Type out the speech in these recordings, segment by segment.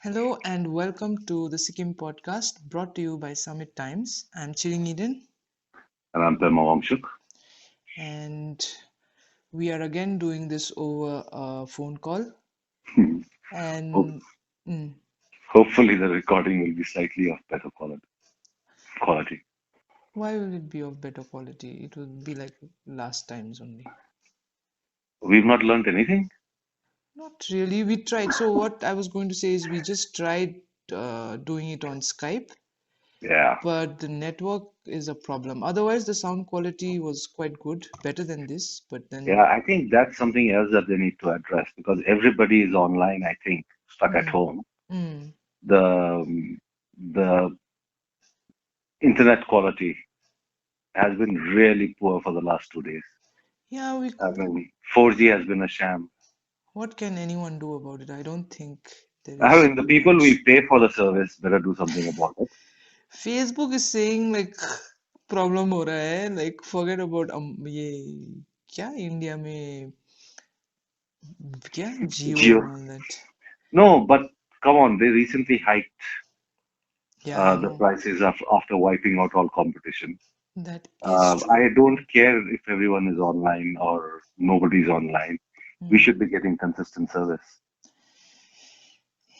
Hello and welcome to the Sikkim podcast brought to you by Summit Times. I'm Chiring Eden And I'm Vamshuk. and we are again doing this over a phone call. Hope, And mm, hopefully the recording will be slightly of better quality. why will it be of better quality? It will be like last times only. We've not learned anything? Not really. We tried. So, what I was going to say is we just tried doing it on Skype, Yeah. but the network is a problem. Otherwise, the sound quality was quite good, better than this. But Yeah, then, I think that's something else that they need to address because everybody is online, I think, stuck at mm, home. mm, The internet quality has been really poor for the last 2 days. yeah, we. I mean, 4G has been a sham. What can anyone do about it? I don't think there I is mean, the too people much. we pay for the service better do something about it. Facebook is saying like problem हो रहा है like forget about ये क्या India में क्या जियो Geo. and all that. No, but come on, they recently hiked Yeah, I the know. prices after wiping out all competition. That is I true. don't care if everyone is online or nobody's online. We Hmm. should be getting consistent service.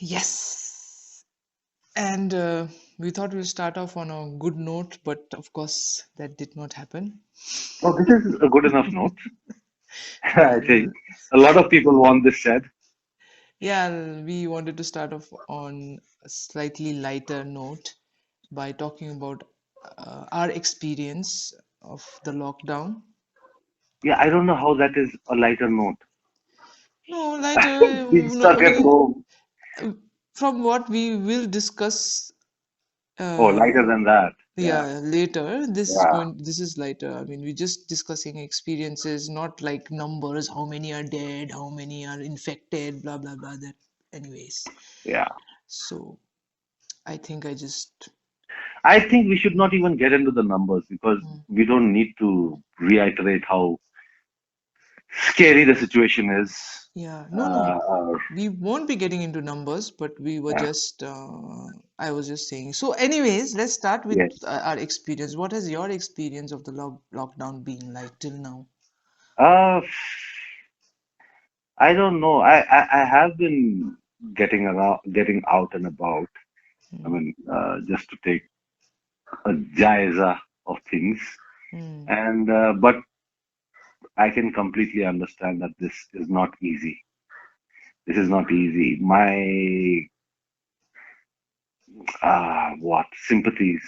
Yes. And we thought we'll start off on a good note, but of course that did not happen. Oh, this is a good enough note. I Well, think a lot of people want this said. yeah, we wanted to start off on a slightly lighter note by talking about our experience of the lockdown. Yeah, I don't know how that is a lighter note. No, lighter. Being stuck at home. From what we will discuss, Oh, uh, lighter than that. Yeah, yeah, later. yeah, This is lighter. I mean, we're just discussing experiences, not like numbers. How many are dead? How many are infected? Blah blah blah. That, anyways. yeah. So I think I just. I think we should not even get into the numbers because Mm. we don't need to reiterate how scary the situation is. Yeah, no, no. Uh, We won't be getting into numbers, but we were yeah. just, I was just saying. So, anyways, let's start with Yes. our experience. What has your experience of the lockdown been like till now? Uh, I don't know. I have been getting out and about. I Hmm. mean, just to take a jaisa of things. Hmm. And but I can completely understand that this is not easy. This is not easy. My what sympathies,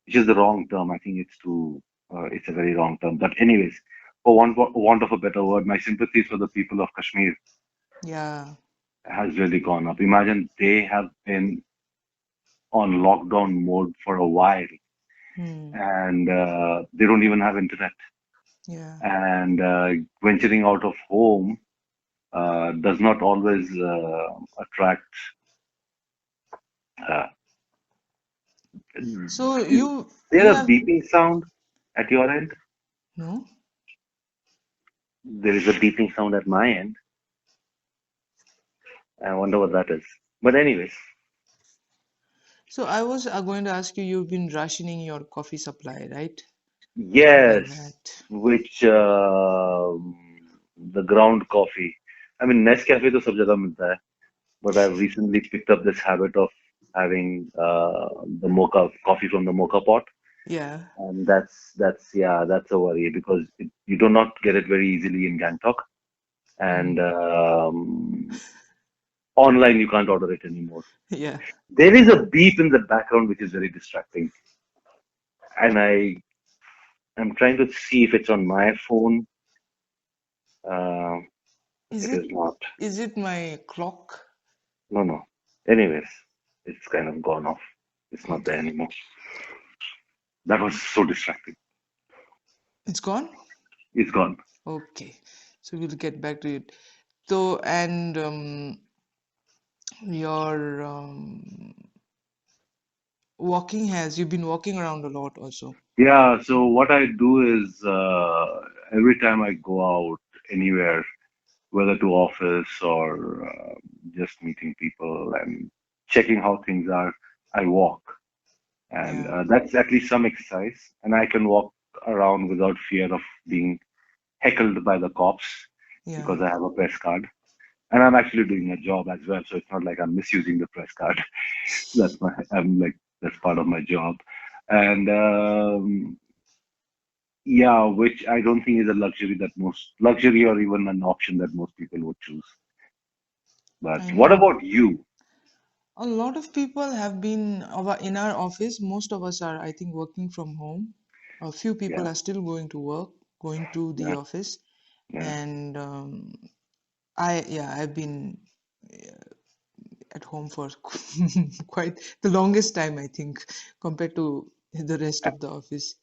which is the wrong term. I think it's a very wrong term. But anyways, for want of a better word, my sympathies for the people of Kashmir Yeah. has really gone up. Imagine they have been on lockdown mode for a while Hmm. and they don't even have internet. Yeah. And venturing out of home does not always attract. Uh, So is you there a have beeping sound at your end? no. There is a beeping sound at my end. I wonder what that is. But anyways, So I was going to ask you. You've been rationing your coffee supply, right? Like yes, that. which the ground coffee. I mean, Nescafe to सब जगह मिलता है. But I've recently picked up this habit of having the mocha coffee from the mocha pot, Yeah. and that's a worry because you do not get it very easily in Gangtok, and Hmm. online you can't order it anymore. Yeah. There is a beep in the background which is very distracting, and am trying to see if it's on my phone. Uh, Is it it is not. is it my clock? No, no. Anyways, it's kind of gone off. It's not there Okay. anymore. That was so distracting. It's gone? It's gone. Okay. So we'll get back to it. So and your walking has you've been walking around a lot also. Yeah, so what I do is every time I go out anywhere, whether to office or just meeting people and checking how things are, I walk. And Yeah, that's at least some exercise. And I can walk around without fear of being heckled by the cops yeah. because I have a press card. And I'm actually doing a job as well, so it's not like I'm misusing the press card. I'm like, that's part of my job. And yeah, which I don't think is a luxury or even an option that most people would choose. But I what know. about you? A lot of people have been in our office. Most of us are, I think, working from home. A few Yeah, people are still going to work, going to the yeah, office, yeah, and I've been at home for quite the longest time, I think, compared to the rest of the office,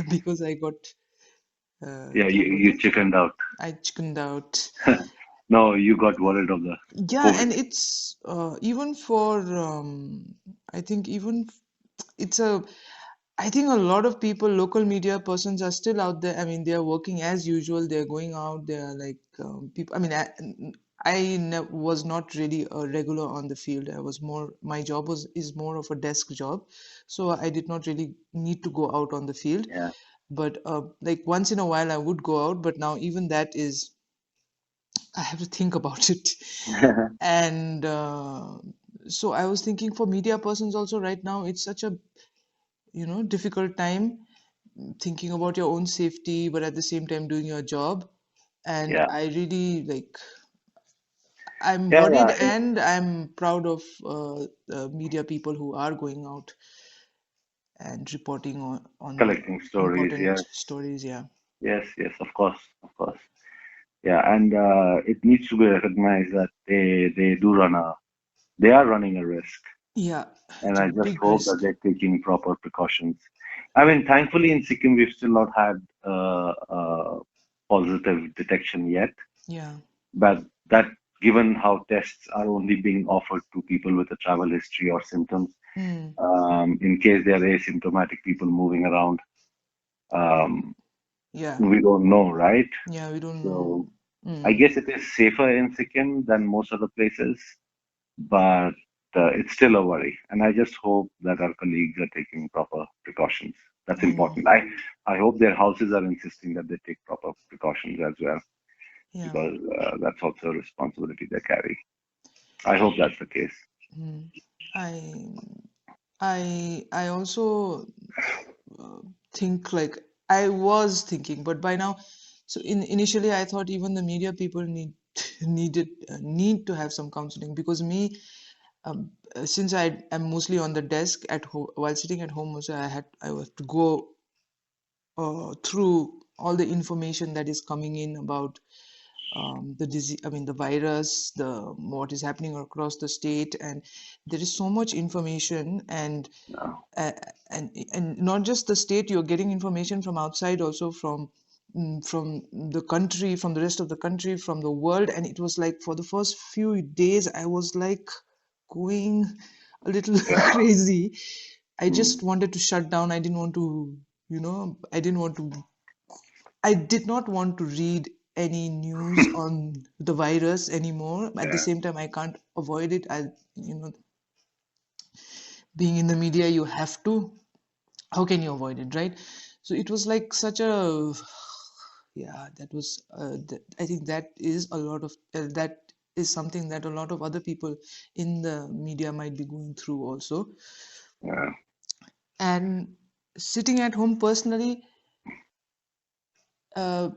because I got yeah. क्या You बोलते हैं? chickened out. I chickened out. No, you got worried of the Yeah, COVID. and it's even for I think even it's a I think a lot of people, local media persons, are still out there. I mean, they are working as usual. They're going out. They are like people. I mean, was not really a regular on the field. I was more. My job was is more of a desk job, so I did not really need to go out on the field. Yeah, But like once in a while, I would go out. But now even that is, I have to think about it. And so I was thinking for media persons also right now, it's such a difficult time thinking about your own safety, but at the same time doing your job. And yeah, I really like, I'm yeah, worried yeah. and I'm proud of the media people who are going out and reporting on Collecting stories. important Yes, stories. Yeah. yes, yes. Of course, of course. Yeah, and it needs to be recognized that they are running a risk, Yeah, and it's a I just big hope that risk. they're taking proper precautions. I mean, thankfully in Sikkim we've still not had positive detection yet, Yeah. but that given how tests are only being offered to people with a travel history or symptoms, Mm. in case they are asymptomatic people moving around, um, Yeah. we don't know, right? Yeah, we don't know. So I Mm. guess it is safer in Sikkim than most other places, but it's still a worry. And I just hope that our colleagues are taking proper precautions. That's I know. important. I hope their houses are insisting that they take proper precautions as well, Yeah. because that's also a responsibility they carry. I hope that's the case. Mm. I I also uh, think like I was thinking, but by now, so initially I thought even the media people need to have some counseling because me, since I am mostly on the desk at home while sitting at home, also I have to go through all the information that is coming in about the disease, I mean the virus, the what is happening across the state, and there is so much information, No, uh, and not just the state, you're getting information from outside also, from the country, from the rest of the country, from the world. And it was like for the first few days I was like going a little yeah, crazy. I mm, just wanted to shut down. I didn't want to, I did not want to read any news on the virus anymore. At the yeah, same time, I can't avoid it. Being in the media, you have to. How can you avoid it, right? So it was like such a, yeah, that was, I think that is a lot of, that is something that a lot of other people in the media might be going through also. yeah, And sitting at home personally, uh,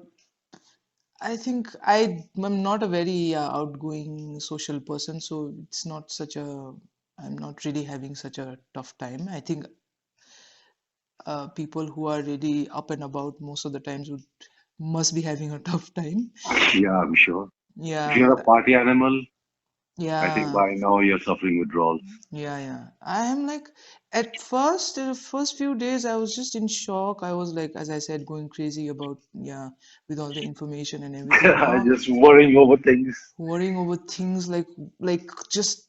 I think am not a very outgoing social person, so it's not such a, I'm not really having such a tough time. I think people who are really up and about most of the times would must be having a tough time. yeah, I'm sure. If Yeah, you're a but party animal, I think yeah, by now you're suffering withdrawals. yeah. I am like, at first, the first few days, I was just in shock. I was like, as I said, going crazy about, yeah, with all the information and everything. Now, Just worrying over things. worrying over things like just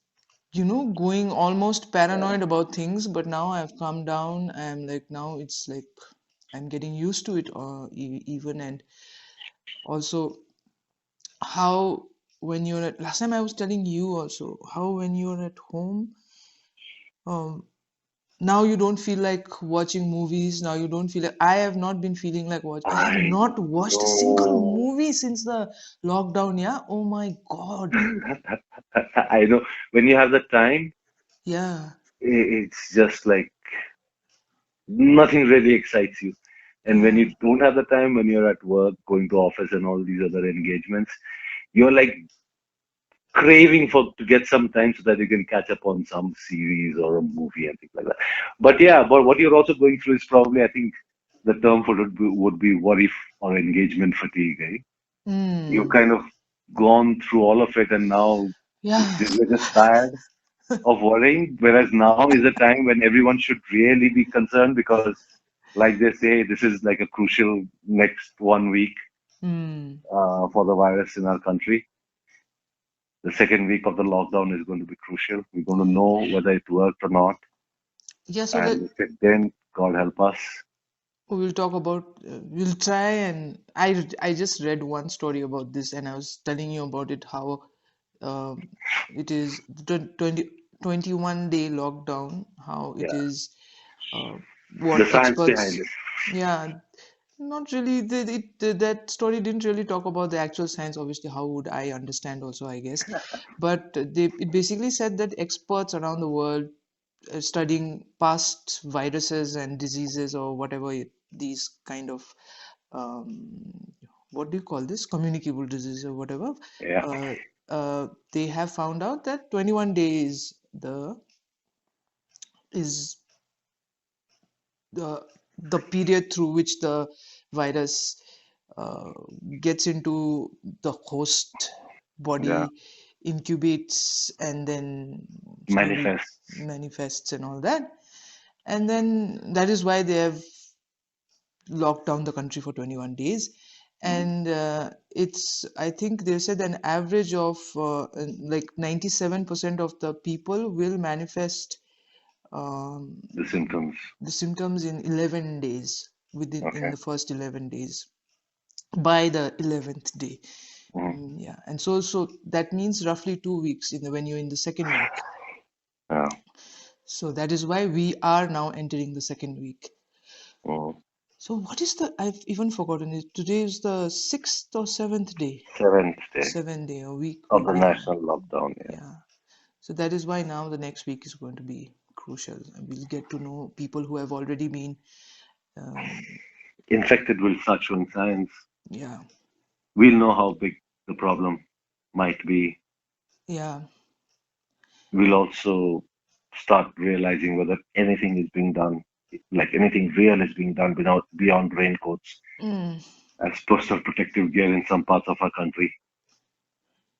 going almost Yeah, paranoid about things. But now I've calmed down. I'm like, now it's like I'm getting used to it, even. And also how when you're at last time I was telling you also how when you're at home, um, now you don't feel like watching movies. Now you don't feel like I have not been feeling like watch. I have I not watched a single know. movie since the lockdown. Yeah. Oh my God. I know. When you have the time, Yeah. it's just like nothing really excites you. And when Yeah. you don't have the time, when you're at work, going to office and all these other engagements, you're like craving for to get some time so that you can catch up on some series or a movie and things like that. But yeah, but what you're also going through is probably, I think, the term for it would be worry or engagement fatigue. Eh? You've Mm. kind of gone through all of it, and now Yeah. you're just tired of worrying. Whereas now is a time when everyone should really be concerned because, like they say, this is like a crucial next 1 week Mm. for the virus in our country. The second week of the lockdown is going to be crucial. We're going to know whether it worked or not. Yeah. So And if it didn't, God help us. we'll talk about. We'll try and I just read one story about this, and I was telling you about it. How it is the 21-day lockdown. How it Yeah. is. Uh, The what science behind experts. it. Yeah. Not really. That story didn't really talk about the actual science. Obviously, how would I understand also, I guess. But it basically said that experts around the world studying past viruses and diseases or whatever these kind of what do you call this communicable disease or whatever, Yeah. uh, they have found out that 21 days is the the period through which the virus uh, gets into the host Yeah. body, incubates, and then slowly Manifests. manifests and all that. And then that is why they have locked down the country for 21 days. Mm. And it's, I think they said an average of like 97% of the people will manifest um, The symptoms. the symptoms in 11 days, within in Okay. the first 11 days, by the 11th day. Mm. Yeah, and so that means roughly 2 weeks in the when you're in the second week. Yeah. So that is why we are now entering the second week. Mm. So what is the, I've even forgotten it. Today is the sixth or seventh day. Seventh day Seventh day, a week of the yeah. national lockdown. Yeah. Yeah. So that is why now the next week is going to be crucial. And we'll get to know people who have already been um, Infected will start showing signs. yeah. We'll know how big the problem might be. Yeah. We'll also start realizing whether anything is being done, like anything real is being done without beyond raincoats Mm. as personal protective gear in some parts of our country.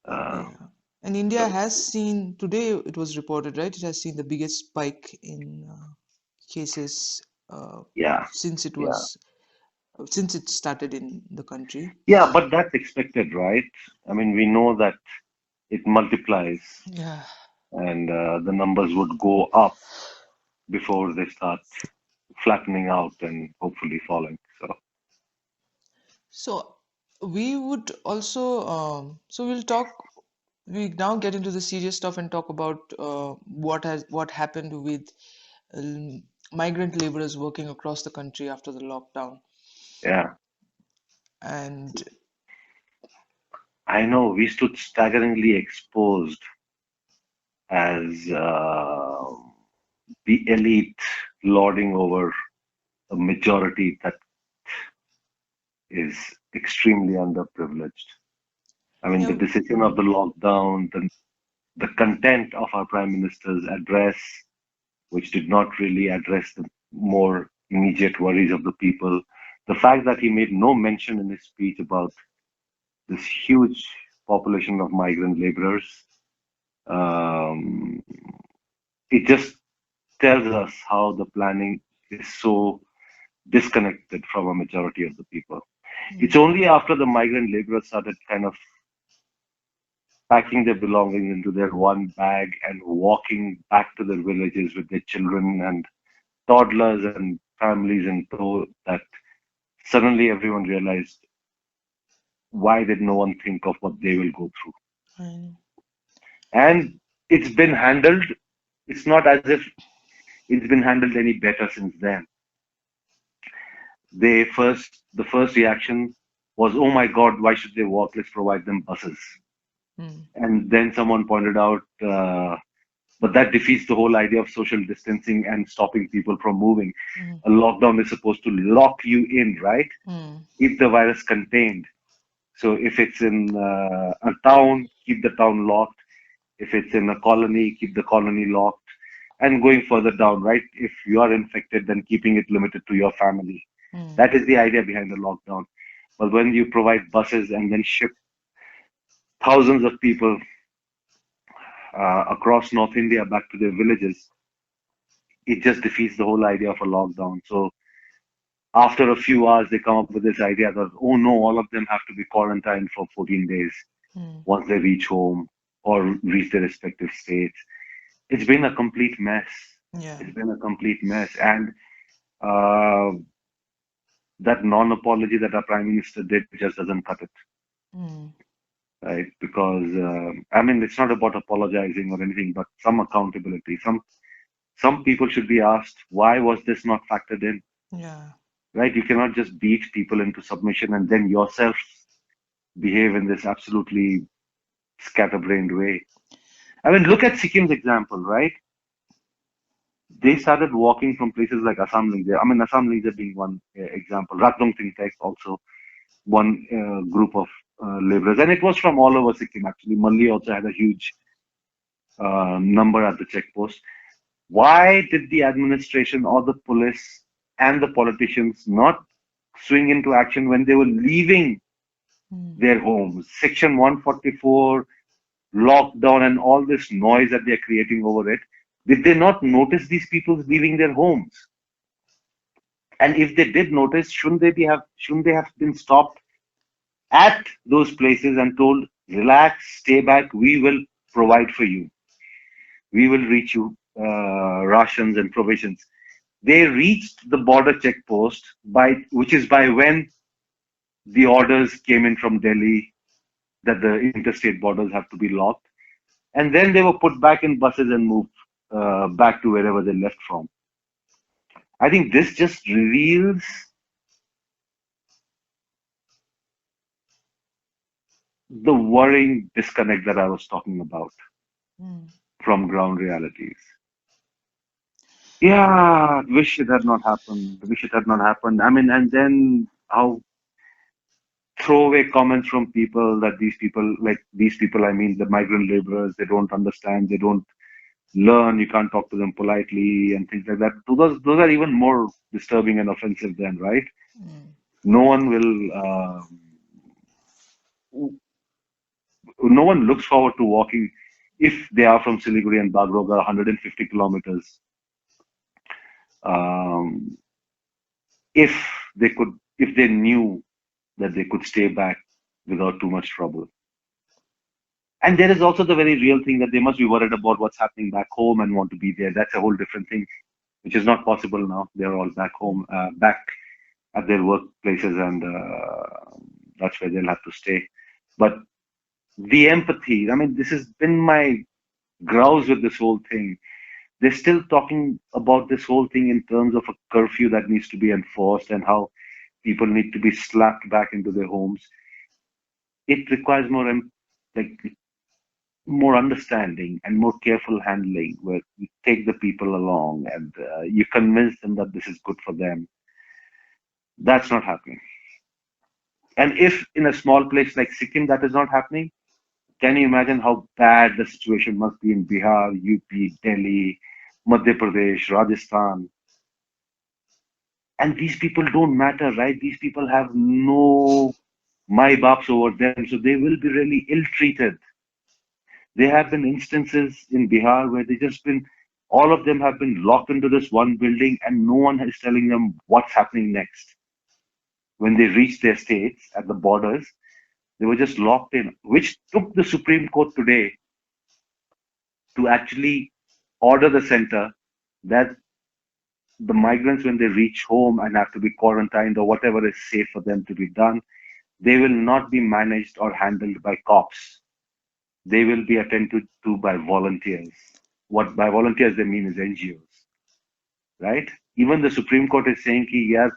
Uh, Yeah. And India so has seen, today it was reported, right? It has seen the biggest spike in cases uh, yeah, since it yeah, was since it started in the country. yeah. But that's expected, right? I mean, we know that it multiplies, Yeah. and the numbers would go up before they start flattening out and hopefully falling. So So we would also so we'll talk we now get into the serious stuff and talk about what happened with um, migrant laborers working across the country after the lockdown. yeah, And I know we stood staggeringly exposed as the elite lording over a majority that is extremely underprivileged. I mean, the yeah, decision of the lockdown, the content of our Prime Minister's address, which did not really address the more immediate worries of the people, the fact that he made no mention in his speech about this huge population of migrant laborers, um, it just tells us how the planning is so disconnected from a majority of the people. It's mm, only after the migrant laborers started kind of packing their belongings into their one bag and walking back to their villages with their children and toddlers and families in tow that suddenly everyone realized why did no one think of what they will go through? I know. And it's been handled. It's not as if it's been handled any better since then. The first reaction was, "Oh my God, why should they walk? Let's provide them buses." Mm, And then someone pointed out, but that defeats the whole idea of social distancing and stopping people from moving. mm, A lockdown is supposed to lock you in, right? mm, Keep the virus contained. So if it's in a town, keep the town locked. If it's in a colony, keep the colony locked. And going further down, right? If you are infected, then keeping it limited to your family. mm, That is the idea behind the lockdown. But when you provide buses and then ship thousands of people across North India back to their villages, it just defeats the whole idea of a lockdown. So after a few hours, they come up with this idea that, oh no, all of them have to be quarantined for 14 days mm. once they reach home or reach their respective states. It's been a complete mess. Yeah. It's been a complete mess. And uh, that non apology that our Prime Minister did just doesn't cut it, Mm, right? Because, I mean, it's not about apologizing or anything, but some accountability. Some people should be asked, why was this not factored in? yeah. Right? You cannot just beat people into submission and then yourself behave in this absolutely scatterbrained way. I mean, look at Sikkim's example, right? They started walking from places like Assam Lingzey. I mean, Assam Lingzey being one example. Ratdong Tingtek also one group of laborers, and it was from all over Sikkim. Actually, Malli also had a huge number at the checkpost. Why did the administration or the police and the politicians not swing into action when they were leaving Mm, their homes? Section 144, lockdown, and all this noise that they're creating over it. Did they not notice these people leaving their homes? And if they did notice, shouldn't they have been stopped at those places and told, relax, stay back, we will provide for you. We will reach you rations and provisions. They reached the border checkpost which is by when the orders came in from Delhi that the interstate borders have to be locked. And then they were put back in buses and moved back to wherever they left from. I think this just reveals the worrying disconnect that I was talking about mm. from ground realities. Yeah, wish it had not happened. Wish it had not happened. I mean, and then how throwaway comments from people that these people, I mean, the migrant laborers, they don't understand, they don't learn, you can't talk to them politely and things like that. Those are even more disturbing and offensive then, right? No one will, no one looks forward to walking if they are from Siliguri and Bagroga, 150 kilometers. Um, if if they knew that they could stay back without too much trouble. And there is also the very real thing that they must be worried about what's happening back home and want to be there. That's a whole different thing, which is not possible now. They're all back home, back at their workplaces, and that's where they'll have to stay. But the empathy, I mean, this has been my grouse with this whole thing. They're still talking about this whole thing in terms of a curfew that needs to be enforced and how people need to be slapped back into their homes. It requires like more understanding and more careful handling, where you take the people along and you convince them that this is good for them. That's not happening. And if in a small place like Sikkim that is not happening, can you imagine how bad the situation must be in Bihar, UP, Delhi, Madhya Pradesh, Rajasthan? And these people don't matter, right? These people have no my baps over them, so they will be really ill treated. There have been instances in Bihar where they just been, all of them have been locked into this one building and no one is telling them what's happening next. When they reach their states at the borders, they were just locked in, which took the Supreme Court today to actually order the center that the migrants, when they reach home and have to be quarantined or whatever is safe for them to be done, they will not be managed or handled by cops. they will be attended to by volunteers. What by volunteers they mean is NGOs, right? Even the Supreme Court is saying, ki, yeah,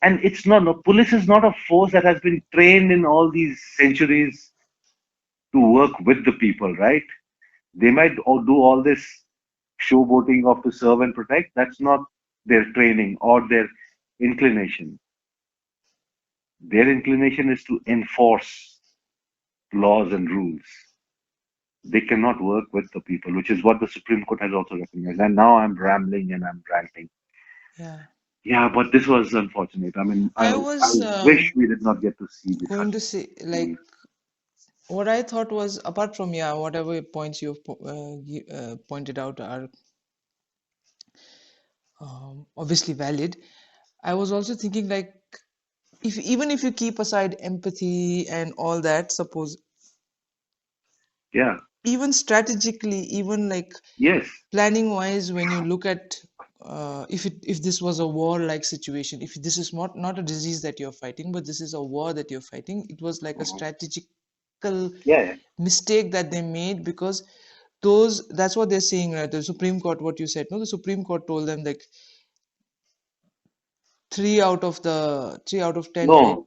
and it's not, no, police is not a force that has been trained in all these centuries to work with the people, right? They might do all this showboating of to serve and protect. That's not their training or their inclination. Their inclination is to enforce laws and rules. They cannot work with the people, which is what the Supreme Court has also recognized. And now I'm rambling and I'm ranting. Yeah. Yeah, but this was unfortunate. I mean, I I was wish we did not get to see this such going to say, scenes. like, what I thought was, apart from, yeah, whatever points you've pointed out are obviously valid. I was also thinking, like, if even if you keep aside empathy and all that, suppose Yeah. even strategically, even like Yes. planning wise, when you look at if this was a war like situation, if this is not a disease that you're fighting, but this is a war that you're fighting, it was like a Mhm. strategical Yeah. mistake that they made, because those that's what they're saying, right? The Supreme Court, what you said, no, the Supreme Court told them like three out of ten, right? No,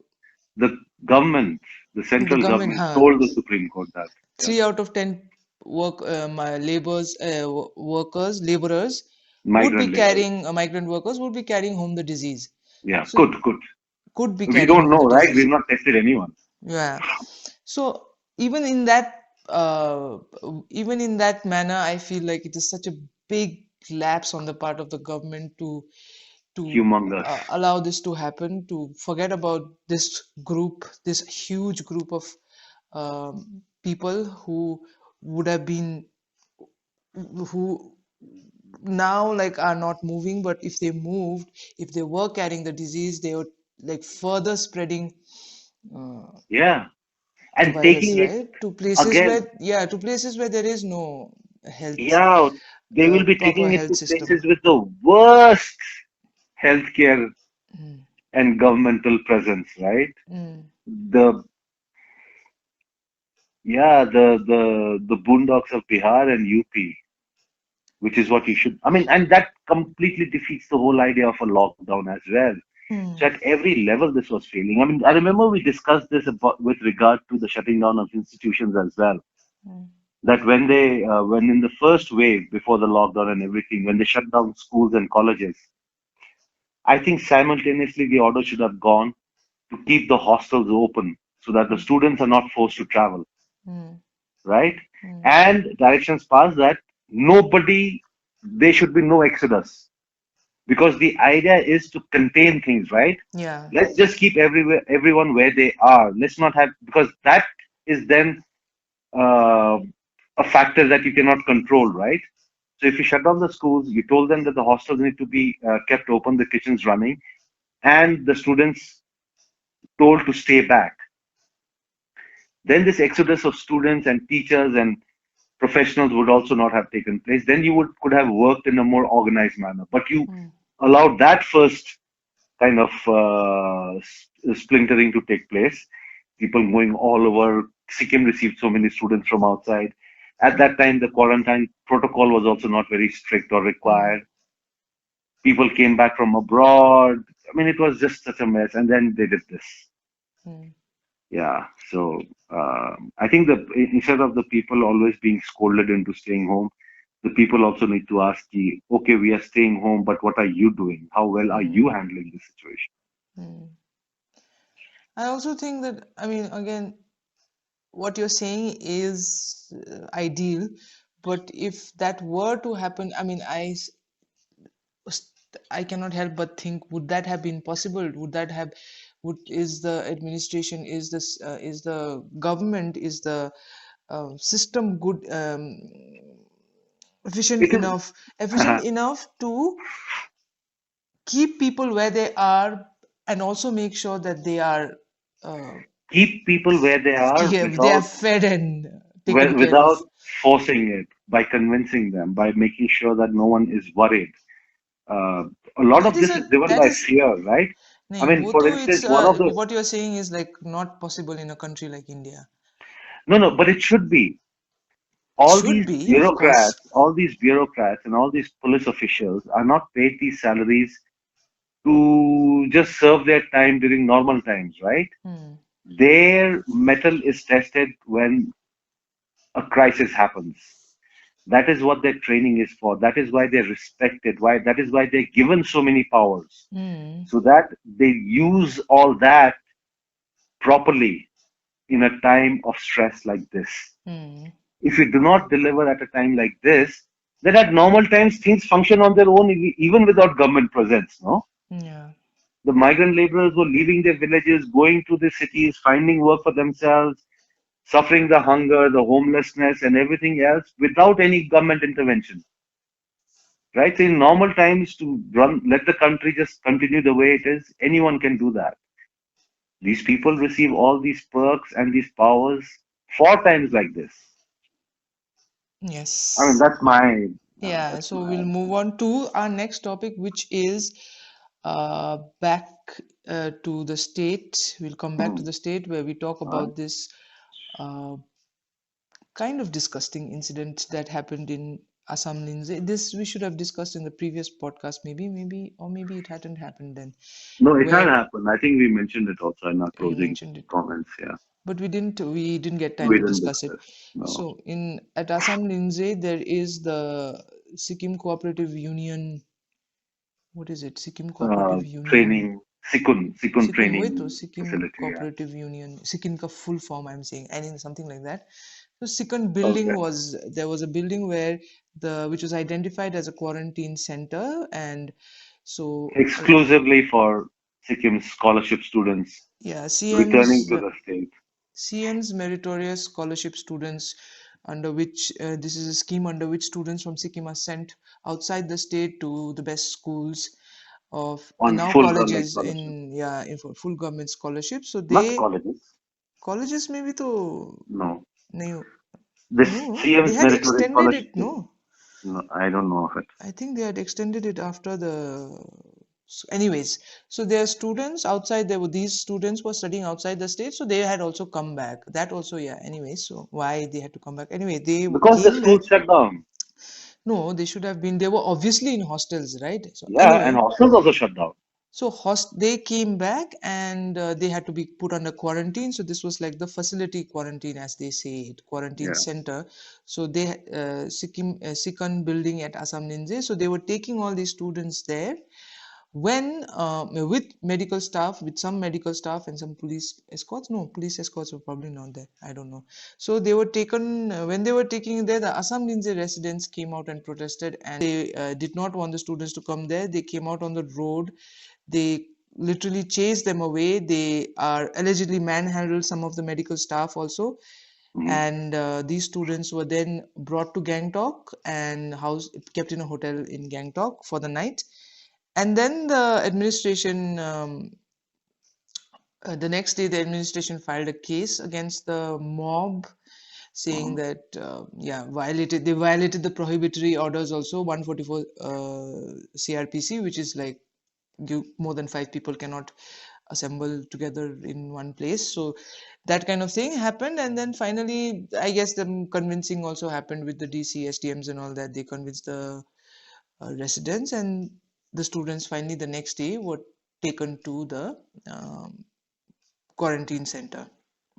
the government, the The central government, government huh? told the Supreme Court that. Yeah. 3 out of 10 my workers, laborers would be Migrant laborers. carrying migrant workers would be carrying home the disease. Yeah. So Good, good. could be We carrying don't home the know, right? disease. We've not tested anyone. Yeah. So even in that uh, even in that manner, I feel like it is such a big lapse on the part of the government to Humongous. allow this to happen, to forget about this group, this huge group of people who would have been who now like are not moving, but if they moved, if they were carrying the disease, they would like further spreading uh, Yeah. the And virus, taking it right? To places again, where, yeah, to places where there is no health, yeah, they will be proper taking it health to system. places with the worst healthcare Mm, and governmental presence, right? mm, The the boondocks of Bihar and UP, which is what you should. I mean, and that completely defeats the whole idea of a lockdown as well. So mm, at every level, this was failing. I mean, I remember we discussed this about, with regard to the shutting down of institutions as well. mm, That when in the first wave before the lockdown and everything, when they shut down schools and colleges, I think simultaneously the order should have gone to keep the hostels open so that the mm, students are not forced to travel, mm, right? mm. And directions passed that nobody, there should be no exodus because the idea is to contain things, right? Yeah. Let's just keep everyone where they are. Let's not have, because that is then uh, a factor that you cannot control, right? So if you shut down the schools, you told them that the hostels need to be kept open, the kitchens running, and the students told to stay back. Then this exodus of students and teachers and professionals would also not have taken place. Then you would could have worked in a more organized manner. But you Mm, allowed that first kind of splintering to take place. People going all over. Sikkim received so many students from outside. At that time, the quarantine protocol was also not very strict or mm, required. People came back from abroad. I mean, it was just such a mess. And then they did this. mm, Yeah. So I think the instead of the people always being scolded into staying home, the people also need to ask, okay, we are staying home, but what are you doing? How well are you mm, handling this situation? mm. I also think that, I mean, again, what you're saying is ideal, but if that were to happen, I mean, I cannot help but think, would that have been possible? Would that have, would is the administration, is the government, is the system good, efficient It is enough, efficient enough to keep people where they are, and also make sure that they are uh, keep people where they are yeah, they are fed and taken care of. without forcing it, by convincing them, by making sure that no one is worried. Uh, a lot That of is this a is driven that by is fear, right? I nahi, mean, wo for to it's instance, one of the what you're saying is like not possible in a country like India. No, no, but it should be. It should be, of course. All these bureaucrats and all these police officials are not paid these salaries to just serve their time during normal times, right? Hmm. Their mettle is tested when a crisis happens. That is what their training is for. That is why they're respected. Why that is why they're given so many powers. Hmm. So that they use all that properly in a time of stress like this. Hmm. If you do not deliver at a time like this, then at normal times things function on their own even without government presence, no? Yeah. The migrant laborers were leaving their villages, going to the cities, finding work for themselves, suffering the hunger, the homelessness, and everything else without any government intervention. Right? So in normal times, to run, let the country just continue the way it is, anyone can do that. These people receive all these perks and these powers for times like this. I mean, Yes. Yeah, that's so my. we'll move on to our next topic, which is back to the state. We'll come back to Hmm. the state where we talk All right. about this uh, kind of disgusting incident that happened in Assam Lingzey. This we should have discussed in the previous podcast, or maybe it hadn't happened then, No, it had where happened. I think we mentioned it also in our you closing mentioned it, comments. Yeah, but we didn't get time we to didn't discuss it. discuss. No. So in at Assam Lingzey, there is the Sikkim Cooperative Union. What is it? Sikkim Cooperative Union. Training, Sikun Sikkim, wait, training Sikkim facility. Yeah. Cooperative Union. Sikkim ka full form, I'm saying, I mean something like that. So Sikkim building Okay. was there was a building where the which was identified as a quarantine center, and so Exclusively for Sikkim scholarship students yeah, returning to the state. CM's meritorious scholarship students, under which this is a scheme under which students from Sikkim are sent outside the state to the best schools of On now full government colleges scholarship. in yeah in for full government scholarship. So Not they colleges. colleges maybe to No. no This no they CM's had meritorious extended scholarship. it no. No, I don't know of it. I think they had extended it after anyways, so their students outside there were these students were studying outside the state, so they had also come back. That also, yeah. Anyways, so why they had to come back? Anyway, they Because the came school back. shut down. No, they should have been. They were obviously in hostels, right? So Yeah, and anyway, hostels also shut down. so they came back and they had to be put under quarantine. So this was like the facility quarantine, as they say it, quarantine Yeah. center. So they Sikkim building at Assam Lingzey. So they were taking all these students there when with medical staff, with some medical staff and some police escorts. No, police escorts were probably not there, I don't know. So they were taken when they were taking there, the Assam Lingzey residents came out and protested, and they did not want the students to come there. They came out on the road. They literally chased them away. They are allegedly manhandled some of the medical staff also, Mhm. and these students were then brought to Gangtok and housed kept in a hotel in Gangtok for the night. And then the administration, the next day, the administration filed a case against the mob, saying Mhm. that yeah, they violated the prohibitory orders also, 144 CRPC, which is like more than five people cannot assemble together in one place. So that kind of thing happened, and then finally, I guess the convincing also happened with the DC, SDMs, and all that. They convinced the residents, and the students finally the next day were taken to the quarantine center.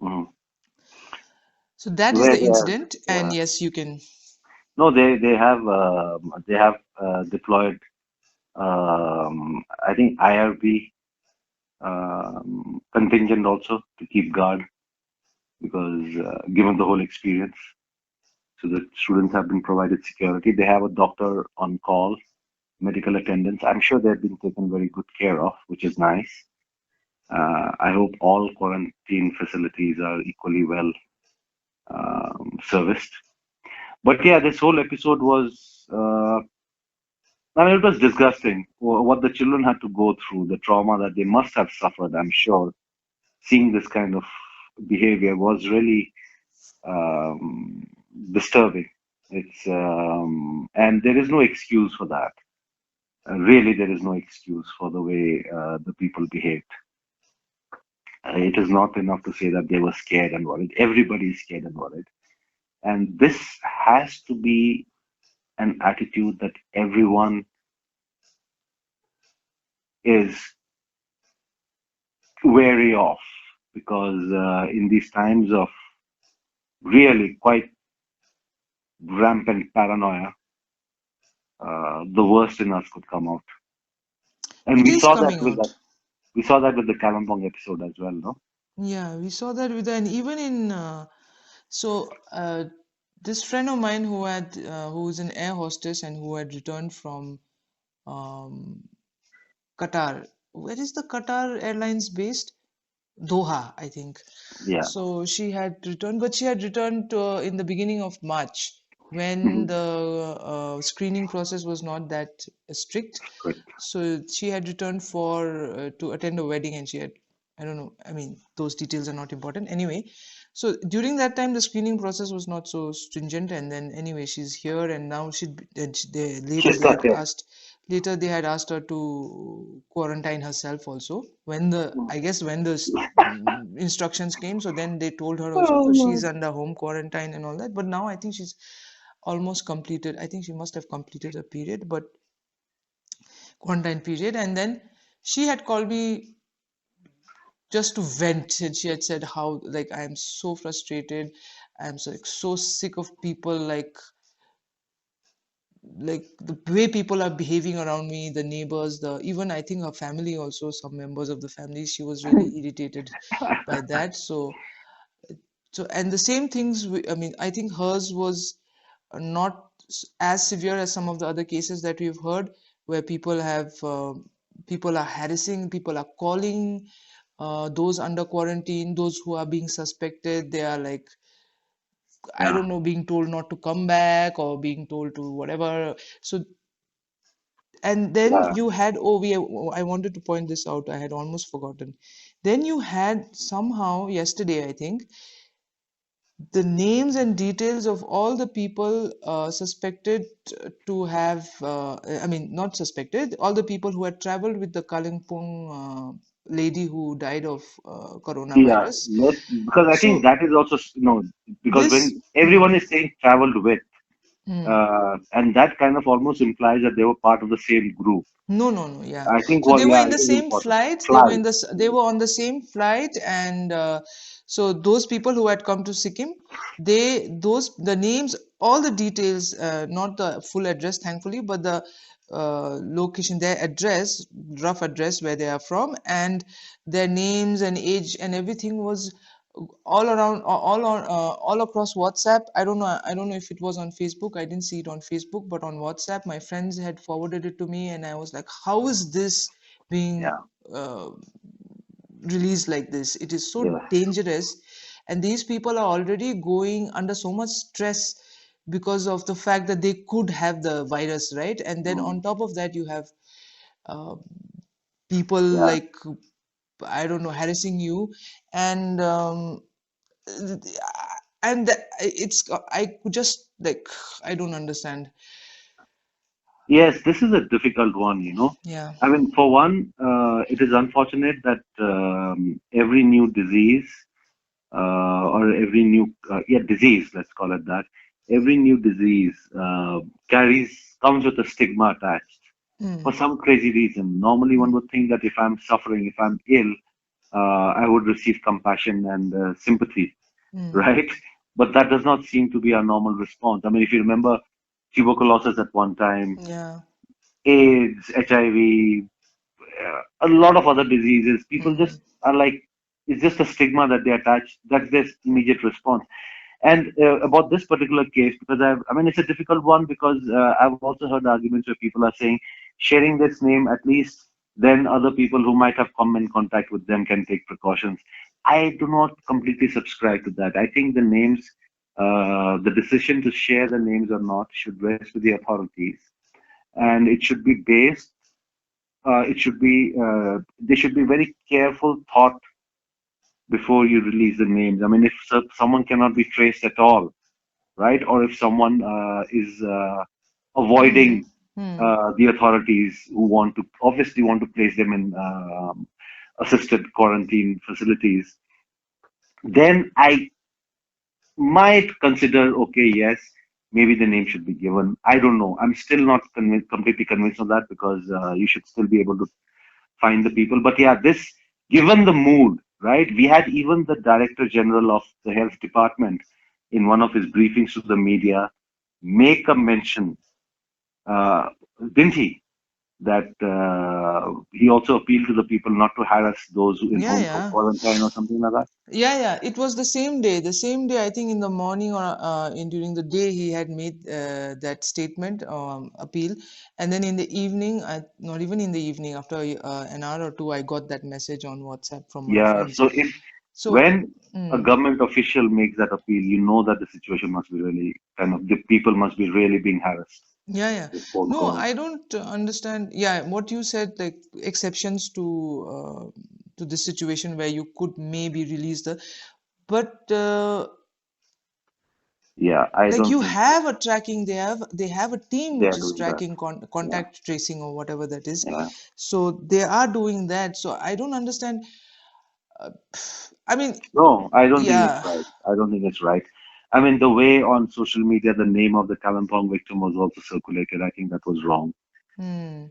Mhm. So that is Where the they are, incident, and yeah. yes, you can. No, they have deployed I think IRB contingent also to keep guard because given the whole experience, so the students have been provided security. They have a doctor on call, medical attendants. I'm sure they've been taken very good care of, which is nice. I hope all quarantine facilities are equally well serviced. But yeah, this whole episode was, I mean, it was disgusting what the children had to go through, the trauma that they must have suffered, I'm sure. Seeing this kind of behavior was really um, disturbing. And there is no excuse for that. Really, there is no excuse for the way the people behaved. It is not enough to say that they were scared and worried. Everybody is scared and worried. And this has to be an attitude that everyone is wary of, because in these times of really quite rampant paranoia, the worst in us could come out. And It we is saw that coming with that. out. We saw that with the Kalimpong episode as well, no? Yeah, we saw that with, and even in so this friend of mine who's an air hostess and who had returned from um, Qatar. Where is the Qatar Airlines based? Doha, I think. Yeah. So she had returned, but she had returned in the beginning of March when Mhm. the screening process was not that strict. Correct. So she had returned for to attend a wedding, and she had, I don't know, I mean, those details are not important. Anyway, so during that time, the screening process was not so stringent, and then anyway, she's here, and now She's stuck here. later they had asked her to quarantine herself also when the I guess when the instructions came, so then they told her also, so she's Oh, under home quarantine and all that, but now I think she's almost completed. I think she must have completed a period, but quarantine period. And then she had called me just to vent, and she had said how, like, I am so frustrated, I'm so, like, so sick of people, like the way people are behaving around me, the neighbors, the even I think her family also, some members of the family, she was really irritated by that. And the same things, I mean, I think hers was not as severe as some of the other cases that we've heard, where people are harassing, people are calling those under quarantine, those who are being suspected, they are like, I yeah. don't know, being told not to come back or being told to whatever. So, and then Yeah. you had, oh, I wanted to point this out, I had almost forgotten. Then you had somehow yesterday, I think, the names and details of all the people suspected to have, I mean, not suspected, all the people who had traveled with the Kalimpong lady who died of Yeah. coronavirus. Because I think So that is also, because this, when everyone is saying traveled with, hmm. and that kind of almost implies that they were part of the same group. No, no, no, yeah. I think So what, they were yeah, in it the is same important. flight. Flight. They were on the same flight, and so those people who had come to Sikkim, the names, all the details, not the full address, thankfully, but the location, their address, rough address where they are from, and their names and age and everything was all around, all across WhatsApp. I don't know if it was on Facebook. I didn't see it on Facebook, but on WhatsApp my friends had forwarded it to me, and I was like, how is this being Yeah. uh, released like this? It is so Yeah. dangerous, and these people are already going under so much stress because of the fact that they could have the virus, right? And then Mm. on top of that you have uh, people Yeah. like, I don't know, harassing you, and it's, I could just, like, I don't understand. Yes, this is a difficult one. Yeah. I mean, for one, it is unfortunate that every new disease, or every new, yeah, disease, let's call it that, every new disease comes with a stigma attached for Mm, some crazy reason. Normally, one mm, would think that if I'm suffering, if I'm ill, I would receive compassion and sympathy, mm, right? But that does not seem to be our normal response. I mean, if you remember tuberculosis at one time, yeah. AIDS, HIV, a lot of other diseases. People Mm, just are like, it's just a stigma that they attach. That's their immediate response. And about this particular case, because I mean, it's a difficult one because I've also heard arguments where people are saying sharing this name, at least then other people who might have come in contact with them can take precautions. I do not completely subscribe to that. I think the names, the decision to share the names or not should rest with the authorities, and it should be based it should be they should be very careful thought before you release the names. I mean, if someone cannot be traced at all, right, or if someone is mm, avoiding mm, the authorities who want to obviously want to place them in assisted quarantine facilities, then I might consider, okay, yes, maybe the name should be given. I don't know. I'm still not completely convinced of that because you should still be able to find the people. But yeah, this, given the mood, right? We had even the Director General of the Health Department in one of his briefings to the media make a mention, uh, didn't he? That he also appealed to the people not to harass those in Yeah, home yeah. quarantine or something like that. Yeah, yeah, it was the same day. The same day, I think in the morning or during the day, he had made that statement, appeal, and then in the evening, not even in the evening, after an hour or two, I got that message on WhatsApp from my Yeah. friends. So if So, when a mm, government official makes that appeal, you know that the situation must be really kind of, the people must be really being harassed yeah, yeah. with phone No, calls. I don't understand. Yeah, what you said, like exceptions to this situation where you could maybe release the, but Yeah, I like don't you think so. have a tracking, they have a team They which are is doing that. tracking Yeah, contact tracing or whatever that is. yeah. So they are doing that. So I don't understand. I mean, No, I don't think it's yeah. right. I don't think it's right. I mean, the way on social media the name of the Kalimpong victim was also circulated, I think that was wrong. Hmm.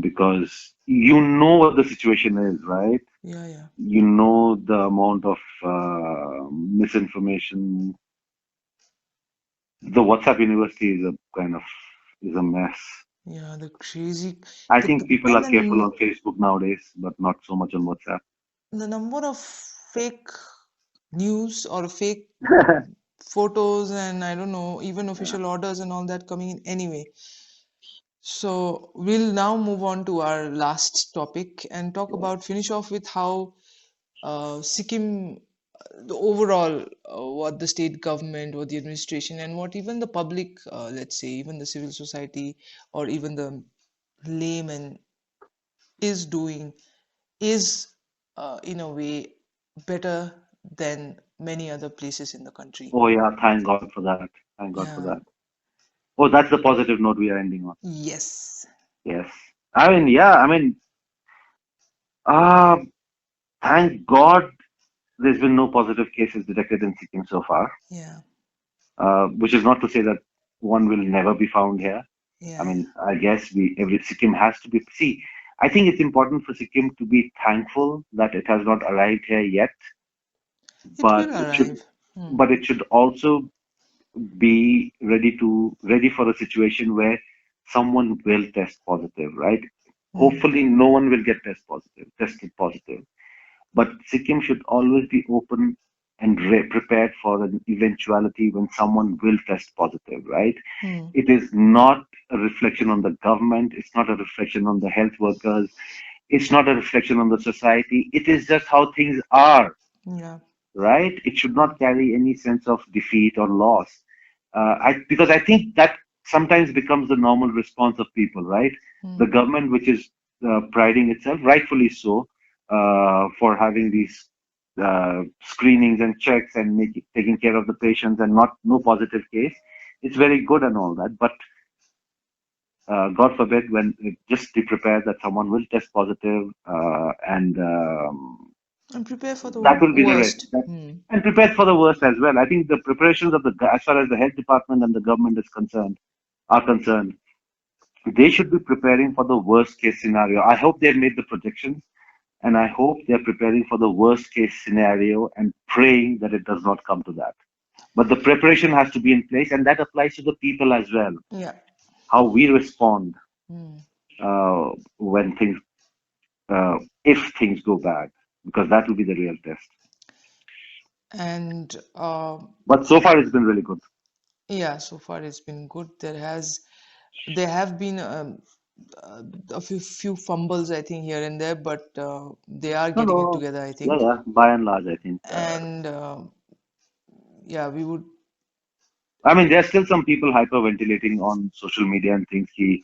Because you know what the situation is, right? Yeah, yeah, You know the amount of misinformation. The WhatsApp university is a kind of is a mess. yeah. The crazy, I the think people and are careful on Facebook nowadays, but not so much on WhatsApp. the number of fake news or fake photos and I don't know, even Yeah, official orders and all that coming in anyway. So we'll now move on to our last topic and talk yeah. about finish off with how Sikkim, the overall, what the state government, what the administration, and what even the public, let's say, even the civil society, or even the layman is doing, is in a way better than many other places in the country. Oh yeah, thank God for that. Thank God for Yeah. that. Oh, that's the positive note we are ending on. Yes. Yes. I mean, yeah, I mean, uh, thank God there's been no positive cases detected in Sikkim so far, Yeah. which is not to say that one will never be found here. I Yeah. mean, Yeah. I guess every Sikkim has to be. See, I think it's important for Sikkim to be thankful that it has not arrived here yet, It but will it should, arrive. Hmm. but it should also be ready for a situation where someone will test positive, right? Hmm. Hopefully, no one will get tested positive. But Sikkim should always be open and prepared for an eventuality when someone will test positive, right? Hmm. It is not a reflection on the government. It's not a reflection on the health workers. It's not a reflection on the society. It is just how things are, Yeah. right? It should not carry any sense of defeat or loss. Because I think that sometimes becomes the normal response of people, right? Hmm. The government, which is priding itself, rightfully so, for having these screenings and checks and taking care of the patients and not no positive case. It's very good and all that, but God forbid when just be prepared that someone will test positive, and And prepare for the that will be the rest. worst. That, Hmm. and prepared for the worst as well. I think the preparations of as far as the health department and the government are concerned, they should be preparing for the worst case scenario. I hope they've made the projections, and I hope they're preparing for the worst case scenario and praying that it does not come to that. But the preparation has to be in place, and that applies to the people as well. Yeah. How we respond Hmm. when if things go bad, because that will be the real test. And But so far, it's been really good. yeah, so far it's been good. There have been uh, a few fumbles, I think, here and there, but they are No, getting it no. together, I Yeah, think. yeah. By and large, I think. And yeah, we would. I mean, there's still some people hyperventilating on social media and think the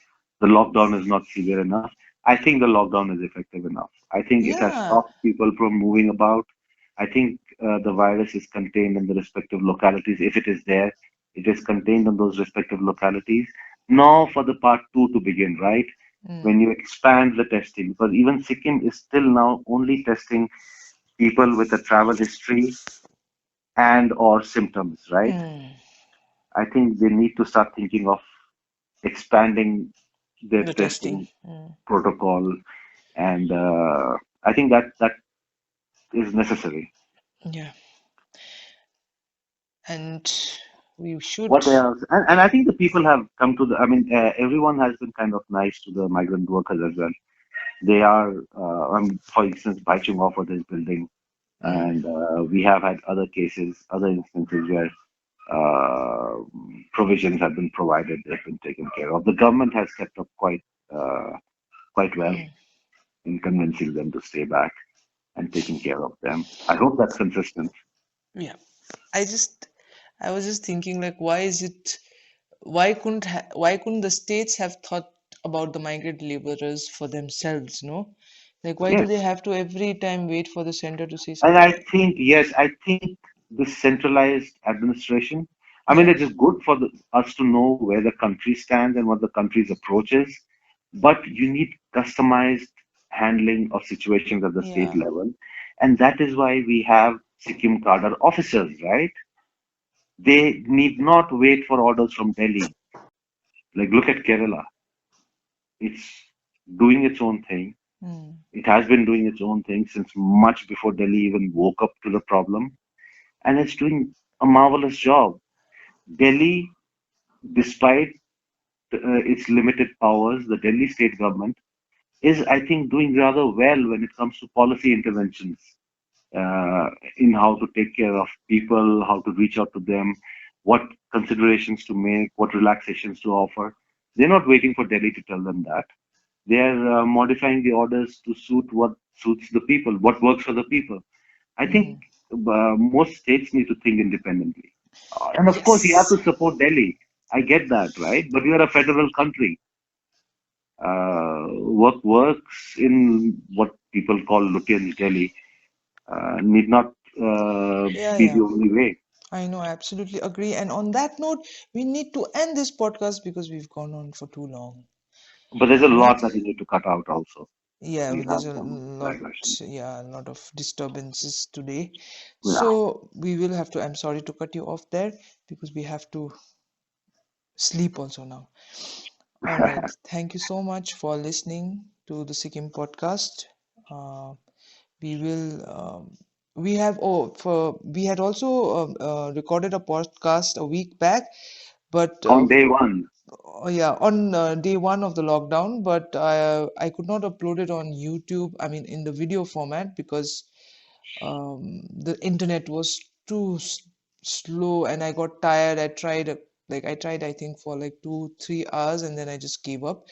lockdown is not severe enough. I think the lockdown is effective enough. I think it has Yeah. stopped people from moving about. I think the virus is contained in the respective localities. If it is there, it is contained in those respective localities. Now for the part two to begin, right? mm, when you expand the testing, because even Sikkim is still now only testing people with a travel history and or symptoms, right? mm. I think they need to start thinking of expanding their The testing. testing protocol, and I think that is necessary. Yeah, and we should. What else? And I think the people have come to the. I mean, everyone has been kind of nice to the migrant workers as well. They are, for instance, biting off of this building, Mm, and we have had other cases, other instances where provisions have been provided, they've been taken care of. The government has kept up quite well mm. in convincing them to stay back and taking care of them. I hope that's consistent. Yeah, I just, I was just thinking like, why is it? Why couldn't the states have thought about the migrant laborers for themselves, no? Like, why do they Yes. have to every time wait for the center to say And I something? think, yes, I think this centralized administration, I mean, Yeah, it is good for us to know where the country stands and what the country's approach is, but you need customized handling of situations at the state yeah, level. And that is why we have Sikkim cadre officers, right? They need not wait for orders from Delhi. Like, look at Kerala. It's doing its own thing. mm, It has been doing its own thing since much before Delhi even woke up to the problem, and it's doing a marvelous job. Delhi, despite its limited powers, the Delhi state government is, I think, doing rather well when it comes to policy interventions uh, in how to take care of people, how to reach out to them, what considerations to make, what relaxations to offer. They're not waiting for Delhi to tell them that. They're modifying the orders to suit what suits the people, what works for the people. I think mm. most states need to think independently. And of course, you have Yes, to support Delhi. I get that, right? But we are a federal country. What works in what people call Lutyens Delhi need not yeah, be the yeah. only way. I know, I absolutely agree. And on that note, we need to end this podcast because we've gone on for too long, But there's a lot right? that you need to cut out also. Yeah, We well, there's have a some lot, digression. yeah, a lot of disturbances today. Yeah. So we will have to, I'm sorry to cut you off there because we have to sleep also now. All right. Thank you so much for listening to the Sikkim podcast. Uh, we will, we have, oh, for, we had also recorded a podcast a week back, but On day one. yeah, on day one of the lockdown, but I could not upload it on YouTube, I mean, in the video format because the internet was too slow and I got tired. I tried I tried I think for like 2 3 hours and then I just gave up.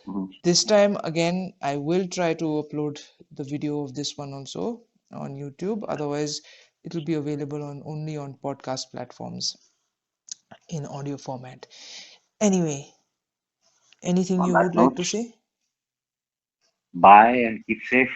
Mhm. This time again I will try to upload the video of this one also on YouTube. Otherwise, it will be available on only on podcast platforms in audio format. Anyway, anything On you that would like note, to say? bye and keep safe.